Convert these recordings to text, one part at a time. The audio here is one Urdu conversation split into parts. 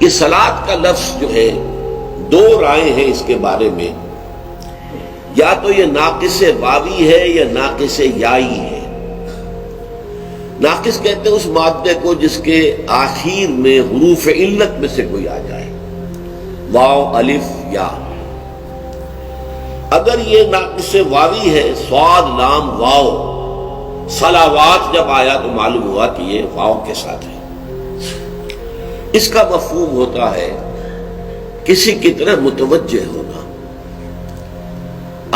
یہ صلاۃ کا لفظ جو ہے دو رائے ہیں اس کے بارے میں، یا تو یہ ناقص واوی ہے یا ناقص یائی ہے۔ ناقص کہتے ہیں اس مادے کو جس کے آخر میں حروف علت میں سے کوئی آ جائے، واو الف یا۔ اگر یہ ناقص واوی ہے، صاد لام واو، صلوات جب آیا تو معلوم ہوا کہ یہ واو کے ساتھ ہے۔ اس کا مفہوم ہوتا ہے کسی کی طرح متوجہ ہونا۔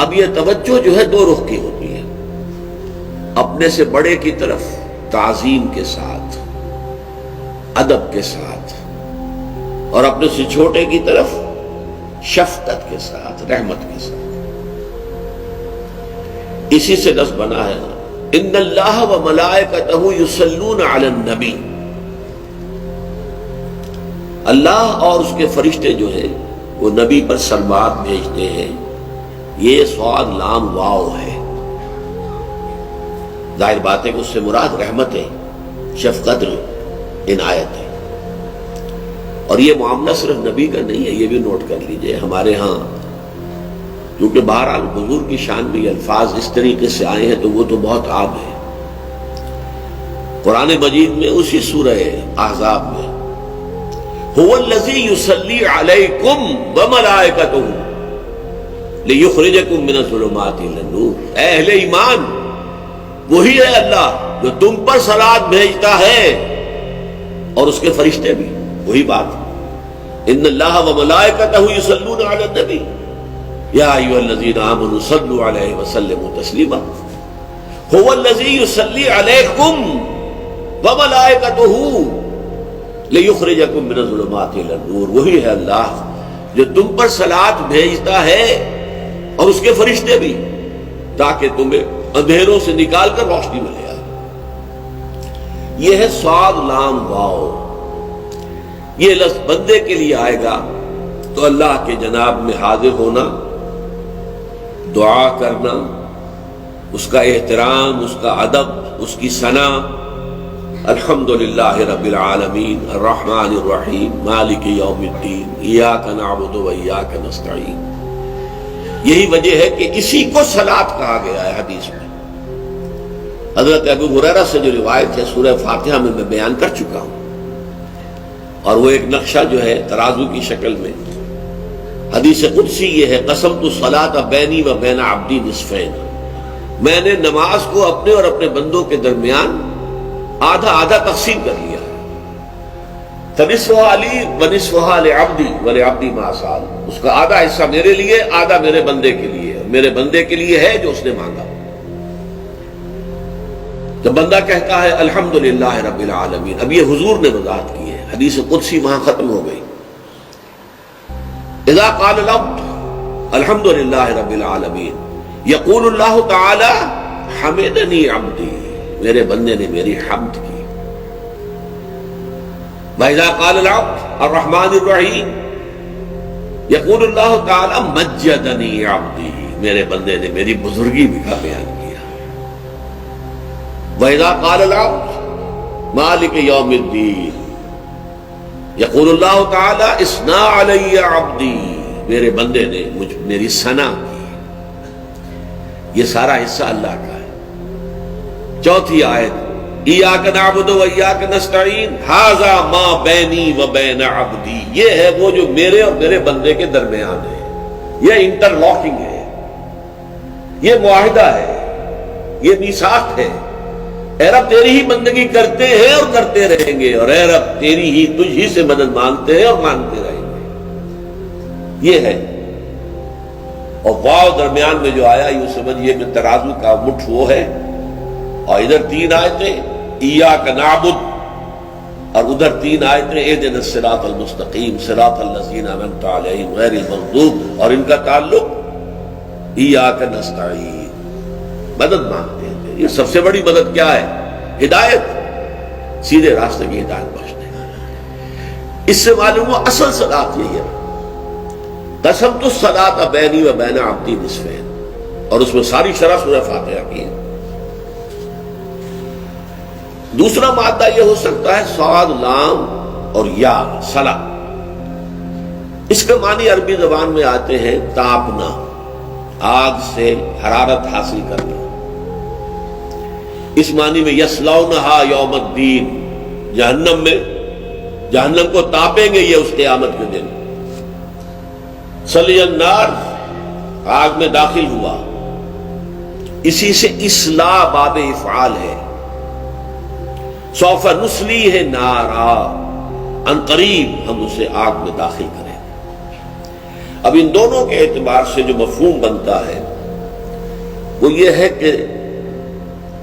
اب یہ توجہ جو ہے دو رخ کی ہوتی ہے، اپنے سے بڑے کی طرف تعظیم کے ساتھ، ادب کے ساتھ، اور اپنے سے چھوٹے کی طرف شفقت کے ساتھ، رحمت کے ساتھ۔ اسی سے لفظ بنا ہے ان اللہ و ملائکتہ یصلون علی النبی، اللہ اور اس کے فرشتے جو ہیں وہ نبی پر صلوات بھیجتے ہیں۔ یہ صاد لام واو ہے، ظاہر بات ہے کہ اس سے مراد رحمت ہے، شفقت، عنایت ہے۔ اور یہ معاملہ صرف نبی کا نہیں ہے، یہ بھی نوٹ کر لیجئے۔ ہمارے ہاں کیونکہ بہرحال حضور کی شان میں یہ الفاظ اس طریقے سے آئے ہیں تو وہ تو بہت عام ہے۔ قرآن مجید میں اسی سورہ احزاب میں هو الذی یصلی علیکم وملائکتہ لیخرجکم من الظلمات الی النور، اے اہل ایمان، وہی ہے اللہ جو تم پر صلوات بھیجتا ہے اور اس کے فرشتے بھی، وہی بات۔ ان اللہ وملائکتہ یصلون علی النبی یا ایھا الذین آمنوا صلوا علیہ وسلموا تسلیما۔ هو الذی یصلی علیکم وملائکتہ لیخرجکم من الظلمات الی النور، وہی ہے اللہ جو تم پر صلوات بھیجتا ہے اور اس کے فرشتے بھی، تاکہ تمہیں اندھیروں سے نکال کر روشنی میں لے آئے۔ یہ ہے صاد لام واو۔ یہ لفظ بندے کے لیے آئے گا تو اللہ کے جناب میں حاضر ہونا، دعا کرنا، اس کا احترام، اس کا ادب، اس کی ثنا، الحمدللہ رب العالمین الرحمن الرحیم مالک یوم الدین ایاک نعبد و ایاک نستعین۔ یہی وجہ ہے کہ اسی کو صلاۃ کہا گیا ہے حدیث میں۔ حضرت ابو ہریرہ سے جو روایت ہے سورہ فاتحہ میں بیان کر چکا ہوں، اور وہ ایک نقشہ جو ہے ترازو کی شکل میں، حدیث قدسی یہ ہے قسمت الصلاۃ بینی و بین عبدی نصفین، میں نے نماز کو اپنے اور اپنے بندوں کے درمیان آدھا آدھا تقسیم کر لیا، فنصفھا لی ونصفھا لعبدی ولعبدی ما سأل، اس کا آدھا حصہ میرے لیے، آدھا میرے بندے کے لیے، میرے بندے کے لیے ہے جو اس نے مانگا۔ جب بندہ کہتا ہے الحمدللہ رب العالمین، اب یہ حضور نے وضاحت کی ہے، حدیث قدسی وہاں ختم ہو گئی۔ اذا قال العبد الحمدللہ رب العالمین یقول اللہ تعالی حمدنی عبدی، میرے بندے نے میری حمد کی۔ وَإِذَا قَالَ الْعَبْدُ الرَّحْمَنِ الرَّحِيمِ يَقُولُ اللَّهُ تَعَالَى مَجَّدَنِي عَبْدِي، میرے بندے نے میری بزرگی کا بیان کیا۔ وَإِذَا قَالَ الْعَبْدُ مَالِكَ يَوْمِ الدِّينِ يَقُولُ اللَّهُ تَعَالَى اثْنَىٰ عَلَيَّ عَبْدِي، میرے بندے نے میری ثنا کی۔ یہ سارا حصہ اللہ کا ہے۔ چوتھی آیت ایاک نعبد و ایاک نستعین ھذا ما بینی و بین عبدی، یہ ہے وہ جو میرے اور میرے بندے کے درمیان ہے، یہ انٹر لاکنگ ہے، یہ معاہدہ ہے، یہ میثاق ہے۔ اے رب تیری ہی بندگی کرتے ہیں اور کرتے رہیں گے، اور اے رب تیری ہی تجھ ہی سے مدد مانگتے ہیں اور مانگتے رہیں گے، یہ ہے۔ اور واو درمیان میں جو آیا یہ سمجھیے کہ ترازو کا مٹھ وہ ہے، اور ادھر تین آیتیں ایاک نعبد اور ادھر تین آیتیں اہدنا الصراط المستقیم صراط الذین انعمت علیہم غیر المغضوب، اور ان کا تعلق ایاک نستعین، مدد مانگتے ہیں۔ یہ سب سے بڑی مدد کیا ہے؟ ہدایت، سیدھے راستے کی ہدایت بخشنے۔ اس سے معلوم ہوا اصل صلاۃ یہی ہے، قسمت الصلاۃ بینی و بین عبدی نصفین، اور اس میں ساری شرح سورہ فاتحہ کی ہے۔ دوسرا مادہ یہ ہو سکتا ہے صاد لام اور یا صلا، اس کے معنی عربی زبان میں آتے ہیں تاپنا، آگ سے حرارت حاصل کرنا۔ اس معنی میں یصلونھا یوم الدین، جہنم کو تاپیں گے یہ اس قیامت کے دن۔ صلی النار، آگ میں داخل ہوا، اسی سے اصلاح باب افعال ہے۔ سوف نصلیہ نارا، ان قریب ہم اسے آگ میں داخل کریں۔ اب ان دونوں کے اعتبار سے جو مفہوم بنتا ہے وہ یہ ہے کہ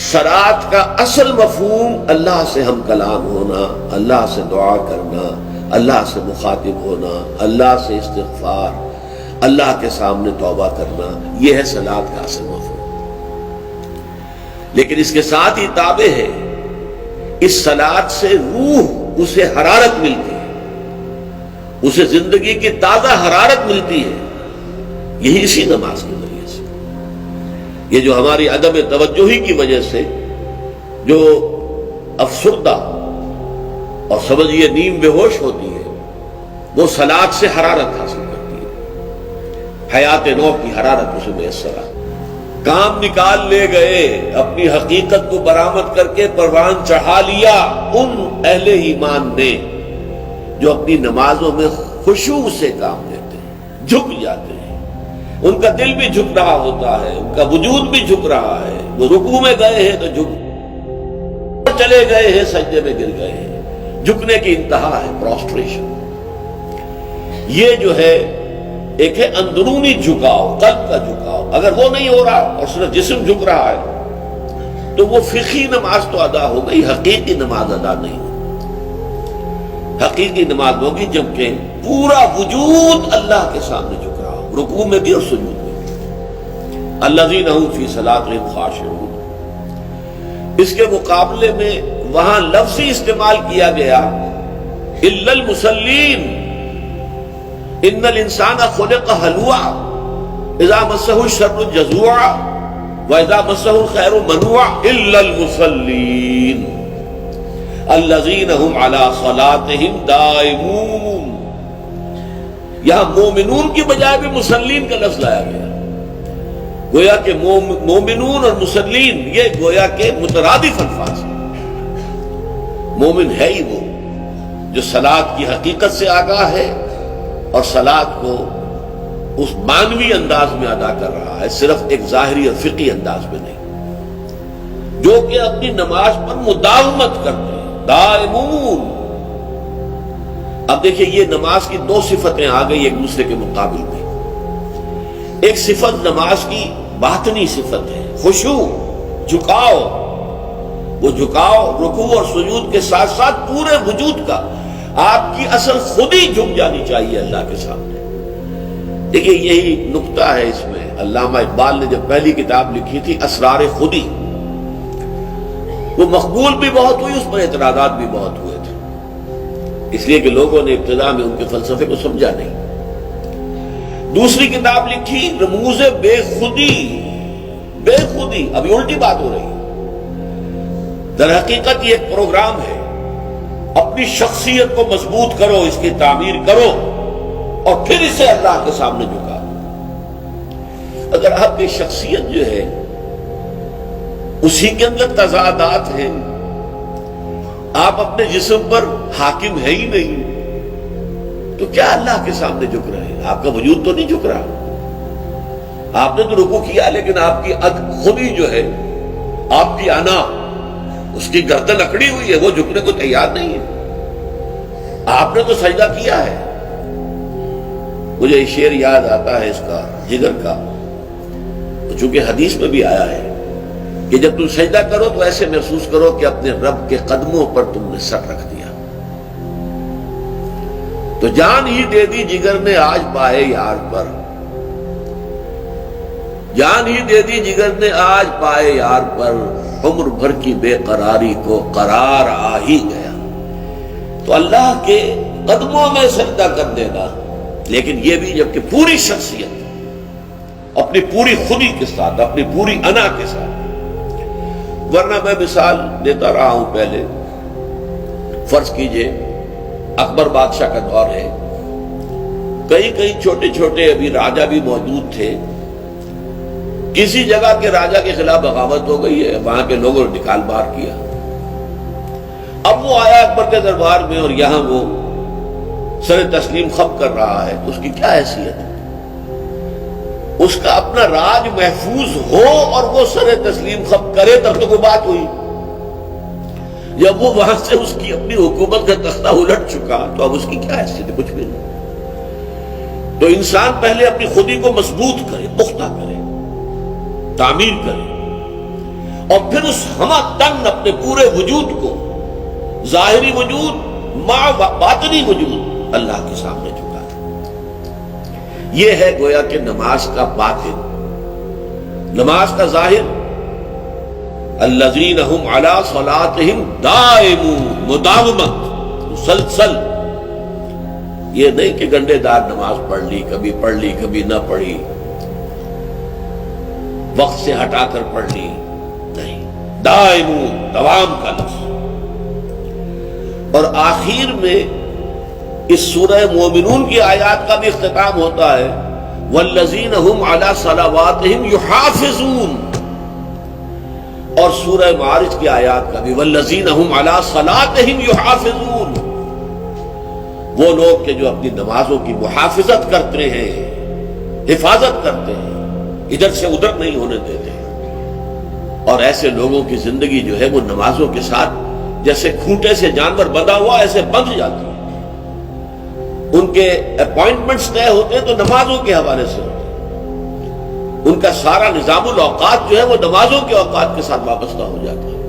صلاۃ کا اصل مفہوم اللہ سے ہم کلام ہونا، اللہ سے دعا کرنا، اللہ سے مخاطب ہونا، اللہ سے استغفار، اللہ کے سامنے توبہ کرنا، یہ ہے صلاۃ کا اصل مفہوم۔ لیکن اس کے ساتھ ہی تابع ہے، اس صلاۃ سے روح اسے حرارت ملتی ہے، اسے زندگی کی تازہ حرارت ملتی ہے، یہی اسی نماز کے ذریعے سے۔ یہ جو ہماری عدم توجہی کی وجہ سے جو افسردہ اور سمجھیے نیم بے ہوش ہوتی ہے، وہ صلاۃ سے حرارت حاصل کرتی ہے، حیات نو کی حرارت اسے میسر آتی ہے۔ کام نکال لے گئے، اپنی حقیقت کو برآمد کر کے پروان چڑھا لیا ان اہل ایمان نے جو اپنی نمازوں میں خشوع سے کام لیتے ہیں، جھک جاتے ہیں، ان کا دل بھی جھک رہا ہوتا ہے، ان کا وجود بھی جھک رہا ہے، وہ رکوع میں گئے ہیں تو جھک، چلے گئے ہیں سجدے میں گر گئے ہیں، جھکنے کی انتہا ہے پروسٹریشن۔ یہ جو ہے ایک ہے اندرونی جھکاؤ، قلب کا جھکاؤ، اگر وہ نہیں ہو رہا اور صرف جسم جھک رہا ہے تو وہ فقہی نماز تو ادا ہو گئی، حقیقی نماز ادا نہیں ہوگی۔ حقیقی نماز ہوگی جبکہ پورا وجود اللہ کے سامنے جھک رہا ہو، رکوع میں بھی اور سجود میں بھی۔ الذین ھم فی صلاتہم خاشعون۔ اس کے مقابلے میں وہاں لفظی استعمال کیا گیا الا المصلین، ان الانسان خلق ہلوعا اذا مسہ الشر جزوعا واذا مسہ الخیر منوعا الا المصلین الذین ھم علی صلاتہم دائمون۔ یہاں مومنون کی بجائے بھی مسلین کا لفظ لایا گیا، گویا کہ مومنون اور مسلین یہ گویا کہ مترادف الفاظ ہیں۔ مومن ہے ہی وہ جو صلاۃ کی حقیقت سے آگاہ ہے اور صلاۃ کو اس معنوی انداز میں ادا کر رہا ہے، صرف ایک ظاہری اور فقہی انداز میں نہیں، جو کہ اپنی نماز پر مداومت کرتے ہیں، دائمون۔ اب دیکھیں یہ نماز کی دو صفتیں آ گئی ایک دوسرے کے مقابل میں۔ ایک صفت نماز کی باطنی صفت ہے، خشوع، جھکاؤ، وہ جھکاؤ رکوع اور سجود کے ساتھ ساتھ پورے وجود کا، آپ کی اصل خود ہی جھک جانی چاہیے اللہ کے سامنے۔ دیکھیں یہی نقطہ ہے اس میں، علامہ اقبال نے جب پہلی کتاب لکھی تھی اسرار خودی، وہ مقبول بھی بہت ہوئی، اس پر اعتراضات بھی بہت ہوئے تھے، اس لیے کہ لوگوں نے ابتدا میں ان کے فلسفے کو سمجھا نہیں۔ دوسری کتاب لکھی رموز بے خودی، بے خودی، ابھی الٹی بات ہو رہی ہے۔ در حقیقت یہ ایک پروگرام ہے، اپنی شخصیت کو مضبوط کرو، اس کی تعمیر کرو اور پھر اسے اللہ کے سامنے جھکا۔ اگر آپ کی شخصیت جو ہے اسی کے اندر تضادات ہیں، آپ اپنے جسم پر حاکم ہے ہی نہیں، تو کیا اللہ کے سامنے جھک رہے ہیں؟ آپ کا وجود تو نہیں جھک رہا، آپ نے تو رکوع کیا لیکن آپ کی خود ہی جو ہے، آپ کی انا، اس کی گردن اکڑی ہوئی ہے، وہ جھکنے کو تیار نہیں ہے۔ آپ نے تو سجدہ کیا ہے۔ مجھے یہ شعر یاد آتا ہے اس کا، جگر کا، چونکہ حدیث میں بھی آیا ہے کہ جب تم سجدہ کرو تو ایسے محسوس کرو کہ اپنے رب کے قدموں پر تم نے سر رکھ دیا۔ تو جان ہی دے دی جگر نے آج پائے یار پر، جان ہی دے دی جگر نے آج پائے یار پر، عمر بھر کی بے قراری کو قرار آ ہی گیا۔ تو اللہ کے قدموں میں سجدہ کر دینا، لیکن یہ بھی جبکہ پوری شخصیت، اپنی پوری خودی کے ساتھ، اپنی پوری انا کے ساتھ۔ ورنہ میں مثال دیتا رہا ہوں پہلے، فرض کیجئے اکبر بادشاہ کا دور ہے، کئی چھوٹے چھوٹے ابھی راجا بھی موجود تھے. کسی جگہ کے راجا کے خلاف بغاوت ہو گئی ہے، وہاں کے لوگوں نے نکال بار کیا. اب وہ آیا اکبر کے دربار میں اور یہاں وہ سر تسلیم خم کر رہا ہے، تو اس کی کیا حیثیت ہے؟ اس کا اپنا راج محفوظ ہو اور وہ سر تسلیم خم کرے تب تو کوئی بات ہوئی. جب وہ وہاں سے اس کی اپنی حکومت کا تختہ الٹ چکا تو اب اس کی کیا حیثیت ہے؟ کچھ بھی نہیں. تو انسان پہلے اپنی خودی کو مضبوط کرے، پختہ کرے، تعمیر کرے، اور پھر اس ہمہ تن اپنے پورے وجود کو، ظاہری وجود مع باطنی وجود، اللہ کے سامنے جھکا دے. یہ ہے گویا کہ نماز کا باطن. نماز کا ظاہر الذین هم علی صلاتہم دائمون، مداومت، مسلسل. یہ نہیں کہ گنڈے دار نماز پڑھ لی کبھی نہ پڑھی، وقت سے ہٹا کر پڑھ لی، نہیں، دائمون، دوام کا لفظ. اور آخر میں اس سورہ مومنون کی آیات کا بھی اختتام ہوتا ہے والذین هم علی صلواتہم یحافظون، اور سورہ معارج کی آیات کا بھی والذین هم علی صلاتہم یحافظون، وہ لوگ کہ جو اپنی نمازوں کی محافظت کرتے ہیں، حفاظت کرتے ہیں، ادھر سے ادھر نہیں ہونے دیتے. اور ایسے لوگوں کی زندگی جو ہے وہ نمازوں کے ساتھ جیسے کھوٹے سے جانور بندھا ہوا ایسے بندھ جاتی ہے. ان کے اپوائنٹمنٹس طے ہوتے ہیں تو نمازوں کے حوالے سے ہوتے ہیں. ان کا سارا نظام الاوقات جو ہے وہ نمازوں کے اوقات کے ساتھ وابستہ ہو جاتا ہے.